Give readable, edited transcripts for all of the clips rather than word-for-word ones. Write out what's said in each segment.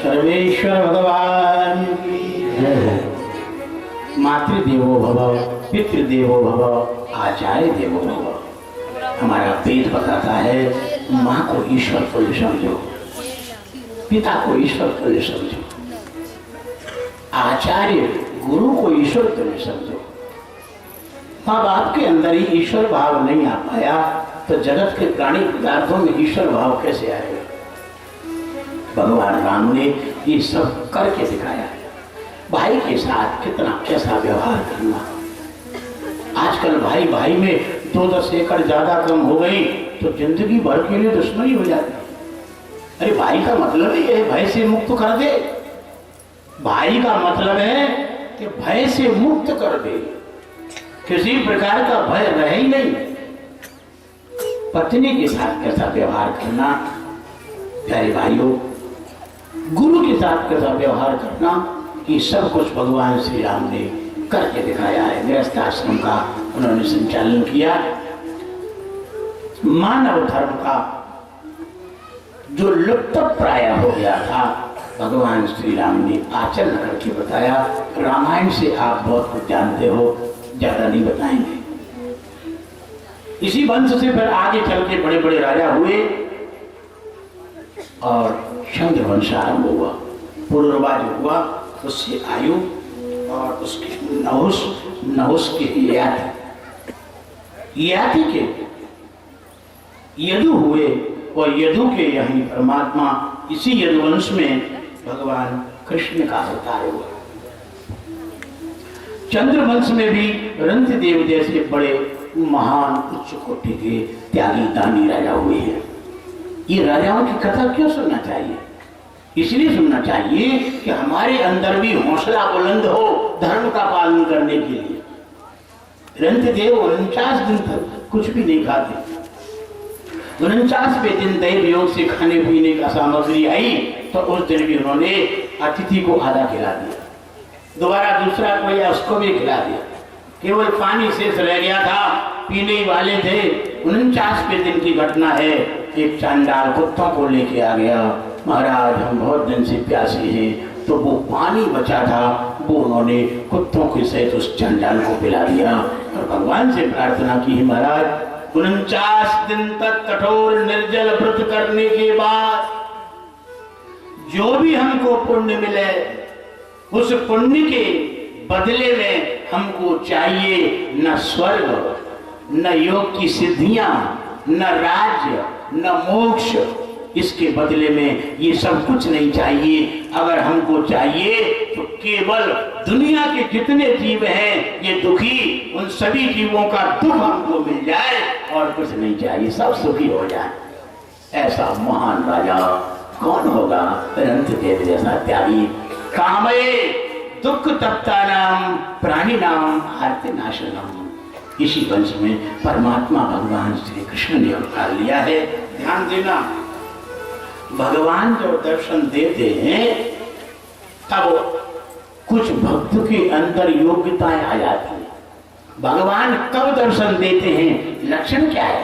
सर्वेश्वर भगवान की जय हो। मातृदेवो भव, पितृदेवो भव, आचार्य देवो भव। हमारा वेद बताता है माँ को ईश्वर तुल्य समझो, पिता को ईश्वर तुल्य समझो, आचार्य गुरु को ईश्वर तुल्य समझो। माँ बाप के अंदर ही ईश्वर भाव नहीं आ पाया तो जगत के प्राणी पदार्थों में ईश्वर भाव कैसे आएगा? भगवान राम ने ये सब करके दिखाया है। भाई के साथ कितना कैसा व्यवहार करना। आजकल भाई भाई में 2-10 एकड़ ज्यादा कम हो गई तो जिंदगी भर के लिए दुश्मनी हो जाती। अरे भाई का मतलब ही है भय से मुक्त कर दे। भाई का मतलब है कि भय से मुक्त कर दे, किसी प्रकार का भय रहे ही नहीं। पत्नी के साथ कैसा व्यवहार करना, प्यारे भाइयों, गुरु के साथ कैसा व्यवहार करना, ये सब कुछ भगवान श्री राम ने करके दिखाया है। गृहस्थ आश्रम का उन्होंने संचालन किया। मानव धर्म का जो लुप्त प्राय हो गया था भगवान श्री राम ने आचरण करके बताया। रामायण से आप बहुत कुछ जानते हो, ज्यादा नहीं बताएंगे। इसी वंश से फिर आगे चल के बड़े बड़े राजा हुए और चंद्र वंश आरंभ हुआ। पुरुरवा जो हुआ उससे आयु और उसके नहुस के याति के यदु हुए और यदु के यही परमात्मा इसी यदुवंश में भगवान कृष्ण का अवतार हुआ। चंद्रवंश में भी रंतिदेव जैसे बड़े महान उच्च कोटि के त्यागी दानी राजा हुए हैं। ये राजाओं की कथा क्यों सुनना चाहिए? इसलिए सुनना चाहिए कि हमारे अंदर भी हौसला बुलंद हो धर्म का पालन करने के लिए। रंतिदेव 49 दिन तक कुछ भी नहीं खाते। 49वें दिन दैव योग से खाने पीने का सामग्री आई तो उस दिन भी उन्होंने अतिथि को आधा खिला दिया, दोबारा दूसरा कोई उसको भी खिला दिया। केवल पानी शेष रह गया था, पीने वाले थे। 49वें दिन की घटना है। एक चांडाल कुत्तों को लेके आ गया, महाराज हम बहुत दिन से प्यासे हैं, तो वो पानी बचा था वो उन्होंने कुत्तों के सहित उस चांडाल को पिला दिया और भगवान से प्रार्थना की, महाराज 49 दिन तक कठोर निर्जल व्रत करने के बाद जो भी हमको पुण्य मिले उस पुण्य के बदले में हमको चाहिए न स्वर्ग, न योग की सिद्धियां, न राज्य, न मोक्ष। इसके बदले में ये सब कुछ नहीं चाहिए। अगर हमको चाहिए तो केवल दुनिया के जितने जीव हैं ये दुखी, उन सभी जीवों का दुख हमको मिल जाए और कुछ नहीं चाहिए, सब सुखी हो जाए। ऐसा महान राजा कौन होगा? रंतिदेव जैसा त्यागी। कामये दुख तप्ता नाम प्राणी नाम आर्ति नाशनम। इसी वंश में परमात्मा भगवान श्री कृष्ण ने अवतार लिया है। ध्यान देना, भगवान जब दर्शन देते हैं तब कुछ भक्त के अंदर योग्यताएं आ जाती हैं। भगवान कब दर्शन देते हैं, लक्षण क्या है?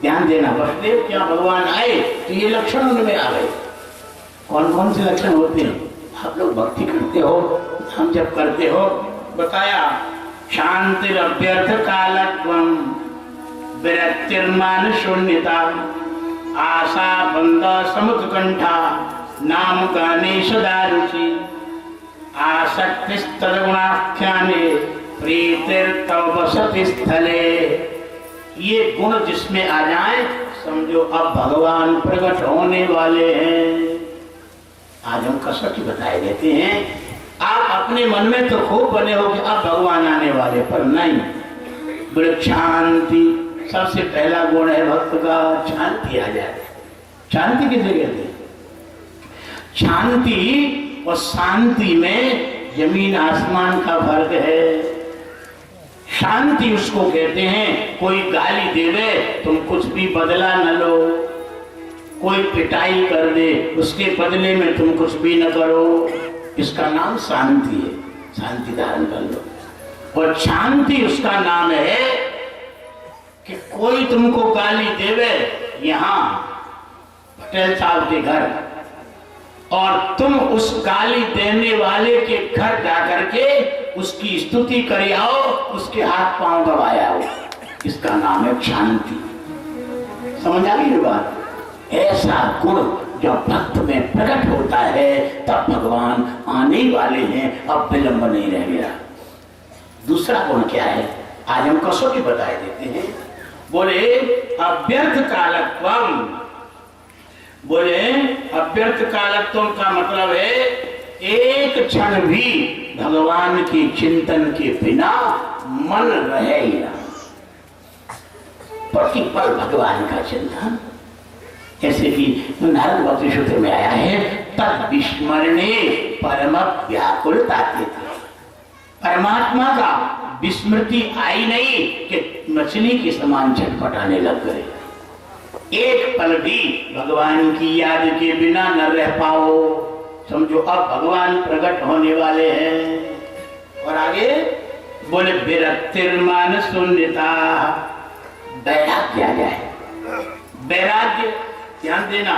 ध्यान देना, वसुदेव क्या भगवान आए तो ये लक्षण उनमें आ गए। कौन कौन से लक्षण होते हैं? आप लोग भक्ति करते हो, हम जब करते हो, बताया शांतिरभ्यर्थ कालत्वम विरक्तिर्मान शून्यता आशा बंद समुत्कंठा नाम गाने सदा रुचि आसक्तिस्तदगुणाख्याने प्रीतिर्तव वसति स्थले। ये गुण जिसमें आ जाए समझो अब भगवान प्रकट होने वाले हैं। आज हम कसौटी बताए देते हैं। आप अपने मन में तो खूब बने हो कि अब भगवान आने वाले, पर नहीं। शांति सबसे पहला गुण है भक्त का, शांति आ जाए। शांति किसे कहते हैं? शांति और शांति में जमीन आसमान का फर्क है। शांति उसको कहते हैं कोई गाली देवे तुम कुछ भी बदला न लो, कोई पिटाई कर दे उसके बदले में तुम कुछ भी न करो, इसका नाम शांति है। शांति धारण कर लो। और शांति उसका नाम है कि कोई तुमको गाली देवे, यहाँ पटेल साहब के घर और तुम उस गाली देने वाले के घर जाकर के उसकी स्तुति कर आओ, उसके हाथ पांव दबाए आओ। इसका नाम है शांति। समझ आ गई बात? ऐसा गुण जब भक्त में प्रकट होता है तब भगवान आने वाले हैं, अब विलंब नहीं रह गया। दूसरा गुण क्या है, आज हम कसौटी बता देते हैं। बोले अव्यर्थ कालत्वम। बोले अव्यर्थ कालत्वम का मतलब है एक क्षण भी भगवान के चिंतन के बिना मन रहे ही ना, प्रतिपल भगवान का चिंतन। जैसे कि नारद भक्ति सूत्र में आया है, तद विस्मरणे परम व्याकुलता। परमात्मा का विस्मृति आई नहीं कि मछली के समान छटपटाने लग गए। एक पल भी भगवान की याद के बिना न रह पाओ। समझो अब भगवान प्रकट होने वाले हैं। और आगे बोले विरक्तिर्मान शून्यता। वैराग्य आ जाए। वैराग्य ध्यान देना,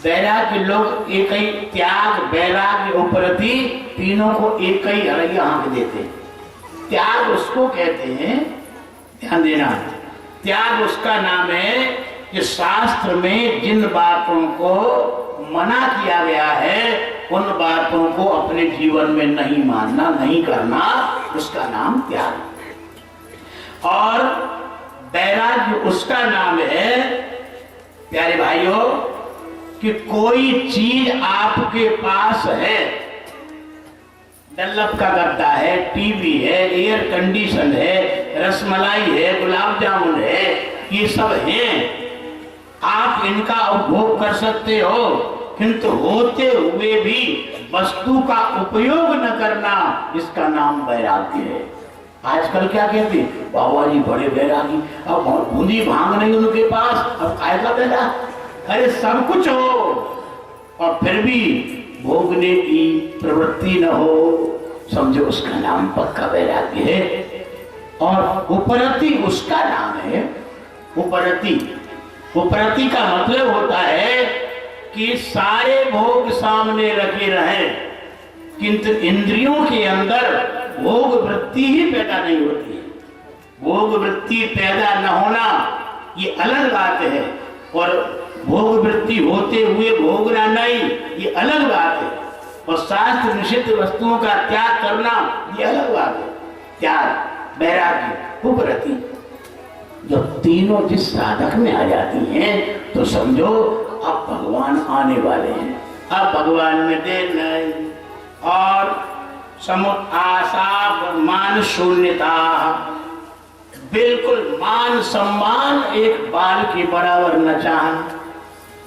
वैराग्य लोग एक ही त्याग, वैराग्य, उपरति तीनों को एक ही हरैया आंक देते। त्याग उसको कहते हैं, ध्यान देना, त्याग उसका नाम है कि शास्त्र में जिन बातों को मना किया गया है उन बातों को अपने जीवन में नहीं मानना, नहीं करना, उसका नाम त्याग। और वैराग्य उसका नाम है, प्यारे भाइयों, कि कोई चीज आपके पास है, डल्लप का गद्दा है, टीवी है, एयर कंडीशन है, रसमलाई है, गुलाब जामुन है, ये सब हैं। आप इनका उपभोग कर सकते हो, किंतु होते हुए भी वस्तु का उपयोग न करना, इसका नाम वैराग्य है। आजकल क्या कहते हैं, बाबा जी बड़े वैरागी, अब बूंदी भांग नहीं उनके पास, अब काय का वैराग। अरे सब कुछ हो और फिर भी भोगने की प्रवृत्ति न हो, समझो उसका नाम पक्का वैराग्य है। और उपरति उसका नाम है, उपरति। उपरति का मतलब होता है कि सारे भोग सामने रखे रहें, किंतु इंद्रियों के अंदर भोग वृत्ति ही पैदा नहीं होती है। भोग वृत्ति पैदा न होना ये अलग बात है, और भोग वृत्ति होते हुए भोगना नहीं, ये अलग बात है। और शास्त्र निषिद्ध वस्तुओं का त्याग करना ये अलग बात है। त्याग, वैराग्य, उपरति, जब तीनों जिस साधक में आ जाती हैं तो समझो अब भगवान आने वाले हैं, अब भगवान में देर नहीं। और समुत आशा मान शून्यता, बिल्कुल मान सम्मान एक बाल के बराबर न चाहना।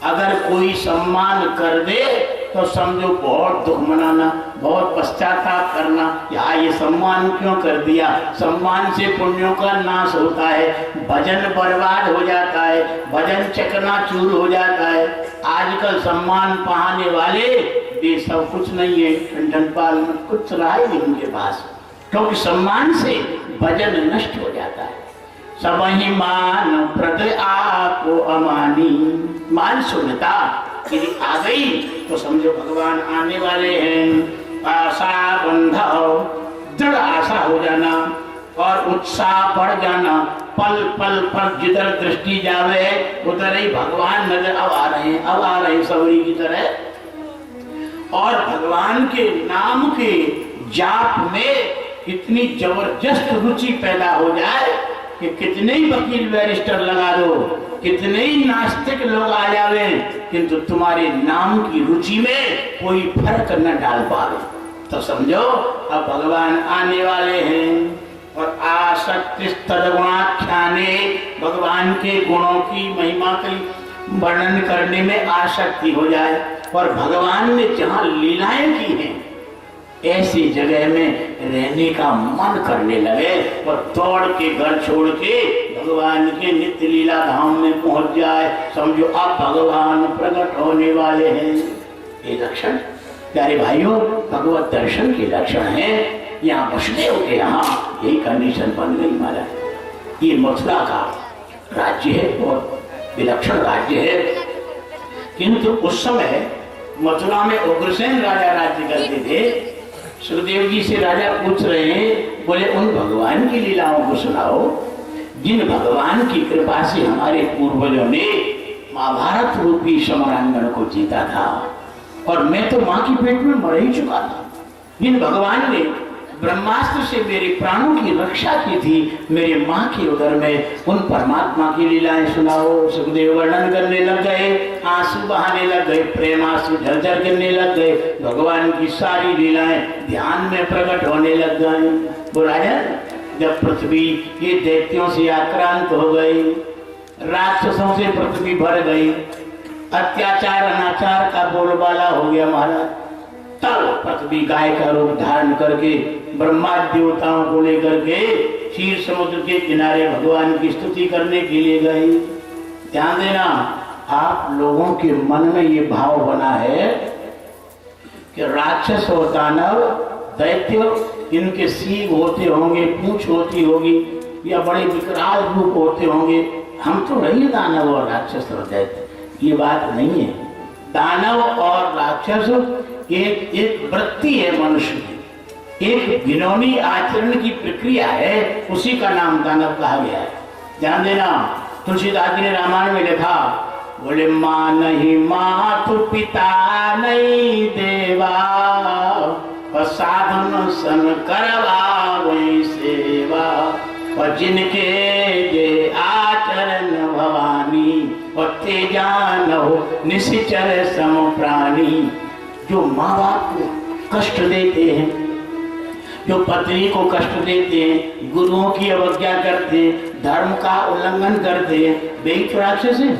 अगर कोई सम्मान कर दे तो समझो बहुत दुख मनाना, बहुत पश्चाताप करना, या ये सम्मान क्यों कर दिया। सम्मान से पुण्यों का नाश होता है, भजन बर्बाद हो जाता है, भजन चकनाचूर हो जाता है। आजकल सम्मान पाने वाले वे सब कुछ नहीं है, खंडनपाल में कुछ रहा ही नहीं उनके पास, क्योंकि सम्मान से भजन नष्ट हो जाता है। सब ही मान प्रद आपको अमानी। मान शून्यता यदि आ गई तो समझो भगवान आने वाले हैं। आशा बंधव, दृढ़ आशा हो जाना और उत्साह बढ़ जाना। पल पल पर जिधर दृष्टि जावे उधर ही भगवान नजर अब आ रहे हैं, अब आ रहे हैं सवरी की तरह। और भगवान के नाम के जाप में इतनी जबरदस्त रुचि पैदा हो जाए कि कितने ही वकील बैरिस्टर लगा दो, कितने ही नास्तिक लोग आ जावे, किंतु तुम्हारे नाम की रुचि में कोई फर्क न डाल पावे। तो समझो अब भगवान आने वाले हैं। और आसक्ति तदगुणाख्याने, भगवान के गुणों की महिमा की वर्णन करने में आसक्ति हो जाए। और भगवान ने जहाँ लीलाएं की हैं ऐसी जगह में रहने का मन करने लगे और दौड़ के घर छोड़ के भगवान के नित्य लीला धाम में पहुंच जाए। समझो अब भगवान प्रकट होने वाले हैं। ये लक्षण प्यारे भाइयों भगवत दर्शन के लक्षण है। यहाँ वसुदेव के यहाँ यही कंडीशन बन गई महाराज। ये मथुरा का राज्य है, बहुत विलक्षण राज्य है, किंतु उस समय मथुरा में उग्रसेन राजा राज्य करते थे। सुखदेव जी से राजा पूछ रहे हैं, बोले उन भगवान की लीलाओं को सुनाओ जिन भगवान की कृपा से हमारे पूर्वजों ने महाभारत रूपी समरांगण को जीता था और मैं तो मां की पेट में मर ही चुका था। जिन भगवान ने ब्रह्मास्त्र से मेरे प्राणों की रक्षा की थी मेरे मां के उदर में, उन परमात्मा की लीलाएं सुनाओ। सुखदेव वर्णन करने लग गए, आंसू बहाने लग गए, प्रेम आंसू झरझर करने लग गए। भगवान की सारी लीलाएं ध्यान में प्रकट होने लग गए। वो राजा जब पृथ्वी ये दैत्यों से आक्रांत हो गई, राक्षसों से पृथ्वी भर गई, अत्याचार अनाचार का बोलबाला हो गया महाराज, तब पृथ्वी गाय का रूप धारण करके ब्रह्मा देवताओं को लेकर के क्षीर समुद्र के किनारे भगवान की स्तुति करने के लिए गई। ध्यान देना, आप लोगों के मन में ये भाव बना है कि राक्षस और दानव दैत्य इनके सींग होते होंगे, पूंछ होती होगी या बड़े विकराल रूप होते होंगे, हम तो नहीं दानव और राक्षस और दैत्य, ये बात नहीं है। दानव और राक्षस एक वृत्ति है मनुष्य की, एक घिनौनी आचरण की प्रक्रिया है, उसी का नाम दानव कहा गया है। ध्यान देना, तुलसीदास जी ने रामायण में लिखा, बोले मां नहीं मातु पिता नहीं देवा, और साधन सन करवा वही सेवा, और जिनके जे आचरण भवानी, और तेजान हो निश्चर सम प्राणी। जो माँ बाप को कष्ट देते हैं, जो पत्नी को कष्ट देते हैं, गुरुओं की अवज्ञा करते हैं, धर्म का उल्लंघन करते हैं, वे तो राक्षस हैं।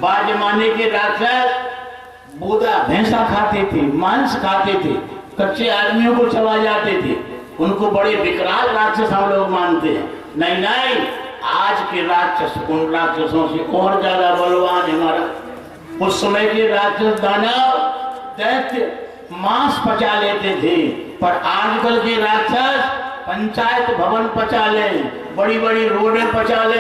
बाद जमाने के राक्षस बूदा भैंसा खाते थे, मांस खाते थे, कच्चे आदमियों को चबा जाते थे, उनको बड़े विकराल राक्षस हम लोग मानते हैं। नहीं नहीं, आज के राक्षस उन राक्षसों से और ज्यादा बलवान है हमारा। उस समय के राक्षस दानव दैत्य मांस पचा लेते थे, पर आजकल के राक्षस पंचायत भवन पचा ले, बड़ी बड़ी रोडें पचा ले।